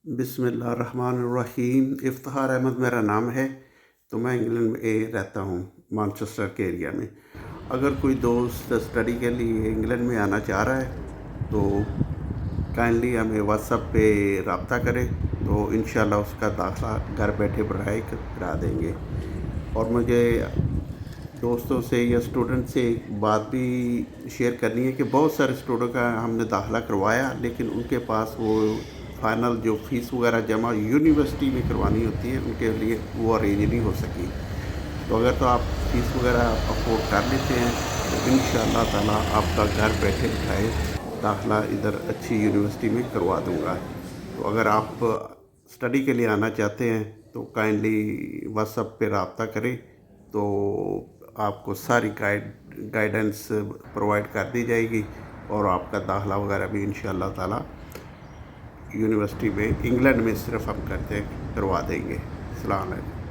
बिस्मिल्लाहिर्रहमानिर्रहीम। इफ्तिखार अहमद मेरा नाम है। तो मैं इंग्लैंड में रहता हूँ, मैनचेस्टर के एरिया में। अगर कोई दोस्त स्टडी के लिए इंग्लैंड में आना चाह रहा है तो काइंडली हमें व्हाट्सएप पे रब्ता करें, तो इंशाल्लाह उसका दाखिला घर बैठे पढ़ाई करा देंगे। और मुझे दोस्तों से या स्टूडेंट से एक बात भी शेयर करनी है कि बहुत सारे स्टूडेंट का हमने दाखिला करवाया, लेकिन उनके पास वो फाइनल जो फ़ीस वगैरह जमा यूनिवर्सिटी में करवानी होती है, उनके लिए वो अरेंज नहीं हो सकी। तो अगर तो आप फ़ीस वगैरह अफोर्ड कर लेते हैं तो इंशाअल्लाह ताला आपका घर बैठे बिठाए दाखिला इधर अच्छी यूनिवर्सिटी में करवा दूँगा। तो अगर आप स्टडी के लिए आना चाहते हैं तो काइंडली व्हाट्सएप पे रब्ता करें, तो आपको सारी गाइडेंस प्रोवाइड कर दी जाएगी और आपका दाखिला वगैरह भी इंशाअल्लाह ताला यूनिवर्सिटी में इंग्लैंड में सिर्फ हम करवा देंगे। अस्सलाम वालेकुम।